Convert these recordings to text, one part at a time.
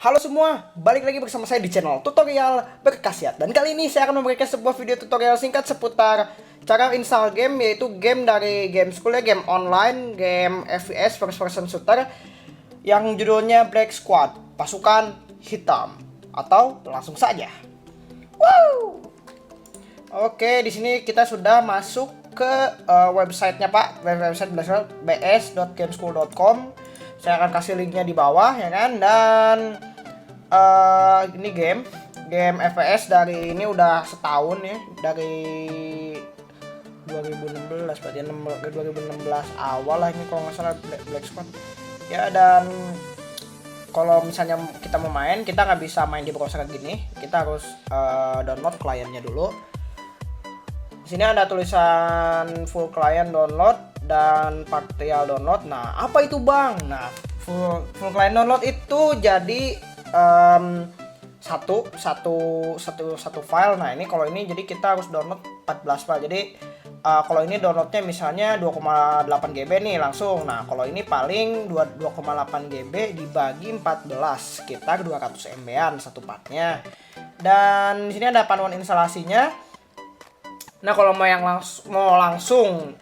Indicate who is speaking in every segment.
Speaker 1: Halo semua, balik lagi bersama saya di channel tutorial berkhasiat. Dan kali ini saya akan memberikan sebuah video tutorial singkat seputar cara install game, yaitu game dari game school ya, game online, game FPS first person shooter yang judulnya Black Squad, pasukan hitam. Atau langsung saja. Wow. Oke, di sini kita sudah masuk ke websitenya Pak, website bs.gameschool.com. Saya akan kasih linknya di bawah ya kan. Dan ini game FPS dari ini udah setahun ya, dari 2016 berarti 2016 awal lah ini kalau nggak salah Black Squad ya. Dan kalau misalnya kita mau main, kita nggak bisa main di browser gini, kita harus download kliennya dulu. Di sini ada tulisan full client download dan partial download. Nah, apa itu Bang? Nah, full client download itu jadi satu file. Nah, ini kalau ini jadi kita harus download 14 file. Jadi kalau ini downloadnya misalnya 2,8 GB nih langsung. Nah, kalau ini paling 2,8 GB dibagi 14 sekitar 200 MB-an satu partnya. Dan di sini ada panduan instalasinya. Nah, kalau mau langsung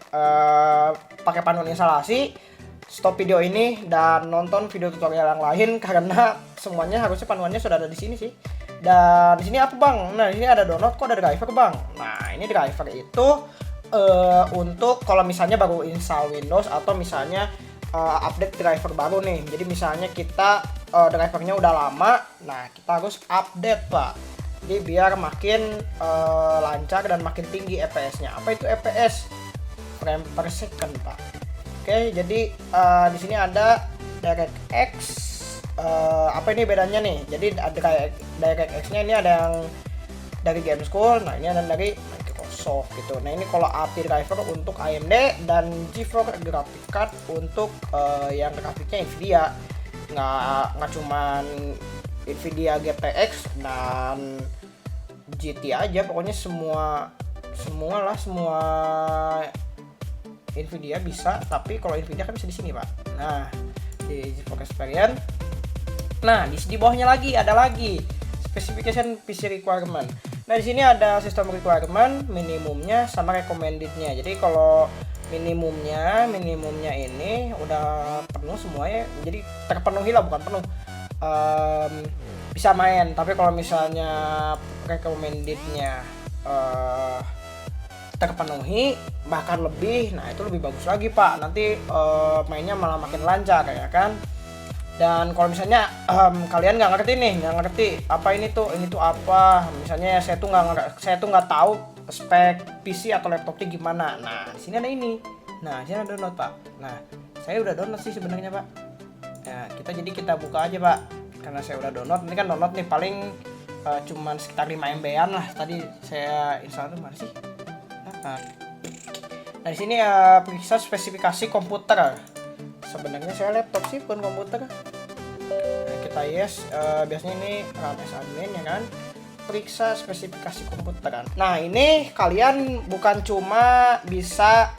Speaker 1: pakai panduan instalasi, stop video ini dan nonton video tutorial yang lain karena semuanya harusnya panduannya sudah ada di sini sih. Dan di sini apa Bang? Nah, di sini ada download, kok ada driver Bang. Nah, ini driver itu untuk kalau misalnya baru install Windows atau misalnya update driver baru nih. Jadi misalnya kita drivernya udah lama, nah kita harus update Pak. Jadi biar makin lancar dan makin tinggi FPS-nya. Apa itu FPS? Frame per second Pak. Oke, jadi di sini ada DirectX. Apa ini bedanya nih? Jadi ada DirectX-nya ini ada yang dari Game School, nah ini ada dari Microsoft gitu. Nah, ini kalau API driver untuk AMD dan GeForce Graphics Card untuk yang grafiknya Nvidia. Nggak cuman Nvidia GTX dan GT aja, pokoknya semua Nvidia bisa, tapi kalau Nvidia kan bisa di sini Pak. Nah, di GeForce Experience. Nah, di bawahnya lagi ada lagi specification PC requirement. Nah, di sini ada system requirement, minimumnya sama recommendednya. Jadi kalau minimumnya ini udah penuh semuanya, jadi terpenuhi lah, bukan penuh. Bisa main, tapi kalau misalnya recommendednya terpenuhi bahkan lebih, nah itu lebih bagus lagi Pak, nanti mainnya malah makin lancar ya kan. Dan kalau misalnya kalian nggak ngerti apa ini tuh apa, misalnya saya tuh nggak tahu spek PC atau laptopnya gimana. Nah, di sini ada ini. Nah, di sini ada download Pak. Nah, saya udah download sih sebenarnya Pak. Nah, kita buka aja Pak, karena saya udah download. Ini kan download nih paling cuman sekitar 5 MB-an lah. Tadi saya install tuh mana sih? Nah, di sini periksa spesifikasi komputer. Sebenarnya saya laptop sih, bukan komputer. Nah, kita yes, biasanya ini RAM admin ya kan. Periksa spesifikasi komputer kan. Nah, ini kalian bukan cuma bisa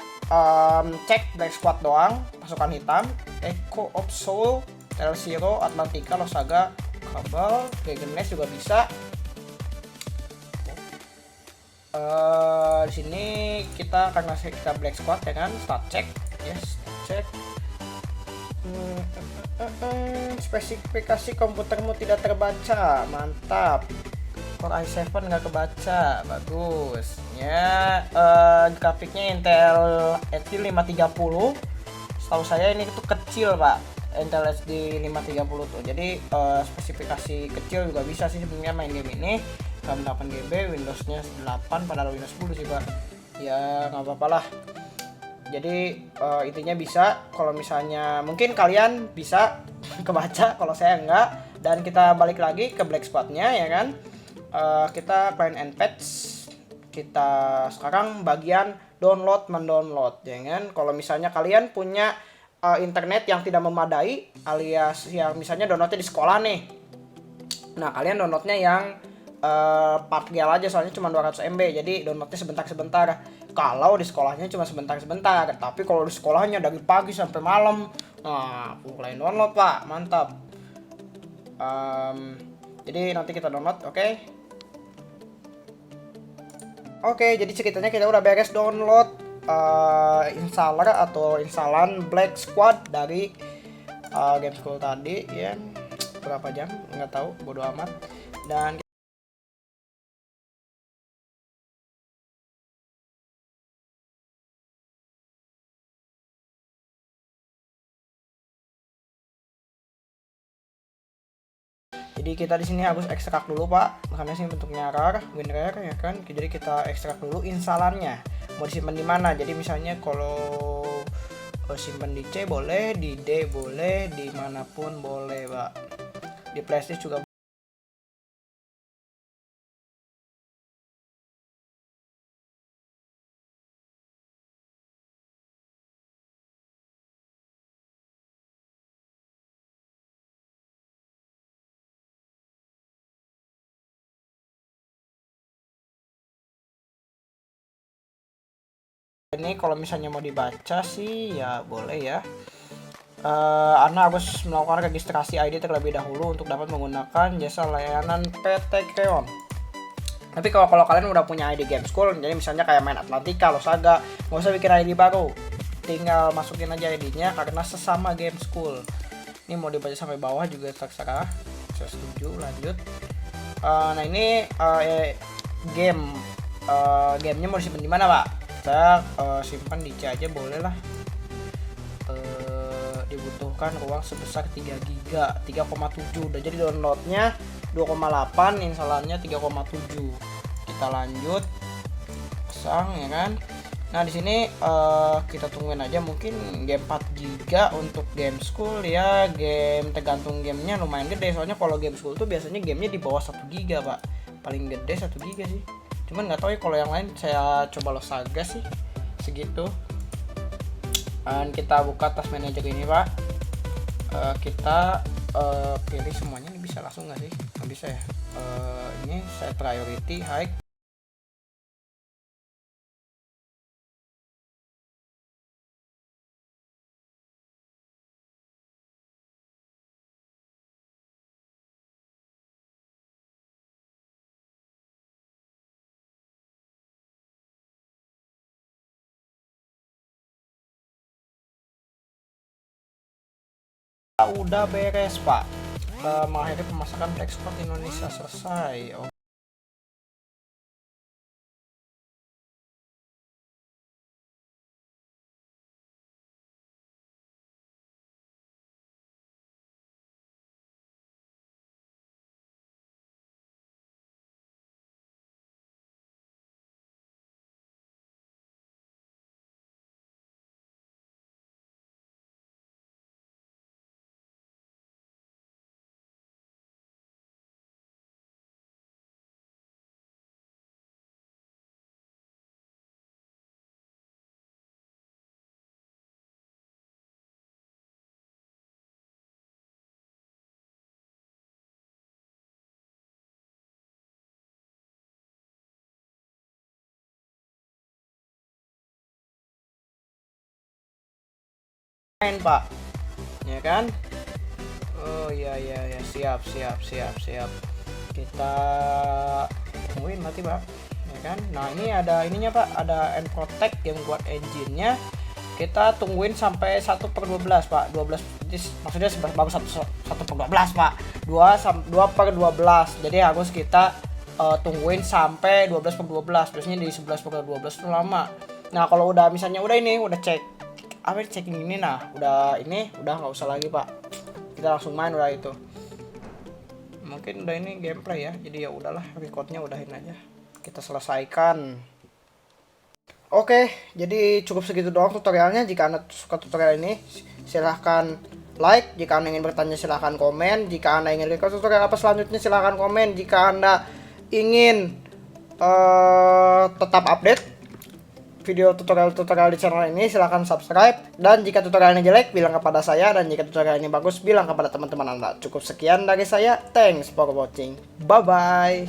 Speaker 1: cek Black Squad doang, pasukan hitam, Echo of Soul, Tel Zero, Atlantica, Losaga, Cabal, Gegenes juga bisa. Di sini kita akan ngasih kita Black Squad ya kan, start check, yes, start check. Spesifikasi komputermu tidak terbaca, mantap. Core i7 nggak kebaca, bagus. Ya, grafiknya Intel HD 530. Setahu saya ini tuh kecil Pak, Intel HD 530 tuh. Jadi spesifikasi kecil juga bisa sih sebenarnya main game ini. RAM 8GB, Windowsnya 8, padahal Windows 10 sih Pak. Ya nggak apa-apa lah. Jadi intinya bisa. Kalau misalnya mungkin kalian bisa kebaca, kalau saya enggak. Dan kita balik lagi ke Black Squad-nya ya kan. Kita client and patch. Kita sekarang bagian mendownload ya kan. Kalau misalnya kalian punya internet yang tidak memadai, alias yang misalnya downloadnya di sekolah nih. Nah, kalian downloadnya yang partial aja, soalnya cuma 200 MB, jadi downloadnya sebentar-sebentar. Kalau di sekolahnya cuma sebentar-sebentar, tapi kalau di sekolahnya dari pagi sampai malam, nah lain download Pak, mantap. Jadi nanti kita download, oke. Oke, jadi ceritanya kita udah beres download installer atau instalan Black Squad dari Game School tadi ya. Berapa jam nggak tahu, bodo amat. Dan jadi kita di sini harus ekstrak dulu Pak, karena sini bentuknya rar, WinRAR ya kan. Jadi kita ekstrak dulu instalannya. Mau disimpan di mana? Jadi misalnya kalau simpan di C boleh, di D boleh, dimanapun boleh Pak. Di flashdisk juga. Ini kalau misalnya mau dibaca sih ya boleh ya. Anda harus melakukan registrasi ID terlebih dahulu untuk dapat menggunakan jasa layanan PT Kreon. Tapi kalau kalian udah punya ID Game School, jadi misalnya kayak main Atlantika, Losaga, nggak usah bikin ID baru, tinggal masukin aja ID-nya karena sesama Game School. Ini mau dibaca sampai bawah juga terserah. Saya setuju, lanjut. Nah ini gamenya mau disimpan di mana Pak? Saya simpan di C aja boleh lah. Dibutuhkan ruang sebesar 3 GB, 3,7. Udah jadi downloadnya 2,8, instalannya 3,7. Kita lanjut, pasang ya kan. Nah di sini kita tungguin aja, mungkin game 4 GB untuk Game School ya. Game tergantung gamenya lumayan gede, soalnya kalau Game School tuh biasanya gamenya di bawah 1 GB Pak, paling gede 1 GB sih. Cuman nggak tahu ya kalau yang lain, saya coba Losaga sih segitu. Dan kita buka task manager ini Pak. Kita pilih semuanya. Ini bisa langsung nggak sih? Nggak bisa ya. Ini saya priority high. Udah beres Pak. Mengakhiri pemasakan Black Squad Indonesia selesai. Main Pak, ya kan? Oh iya siap. Kita tungguin mati Pak, ya kan? Nah ini ada ininya Pak, ada Encodec yang buat engine-nya. Kita tungguin sampai 1/12 Pak. 12 maksudnya bagus 1/12 Pak. 2/12. Jadi harus kita tungguin sampai 12/12. Biasanya di 11/12 itu lama. Nah kalau udah misalnya udah cek checking ini, nah udah nggak usah lagi Pak, kita langsung main udah itu. Mungkin udah ini gameplay ya, jadi ya udahlah, recordnya udahin aja, kita selesaikan. Oke, jadi cukup segitu doang tutorialnya. Jika Anda suka tutorial ini silahkan like, jika Anda ingin bertanya silahkan komen, jika Anda ingin request tutorial apa selanjutnya silahkan komen, jika Anda ingin tetap update video tutorial di channel ini silahkan subscribe, dan jika tutorialnya jelek bilang kepada saya, dan jika tutorial ini bagus bilang kepada teman-teman Anda. Cukup sekian dari saya, thanks for watching, bye bye.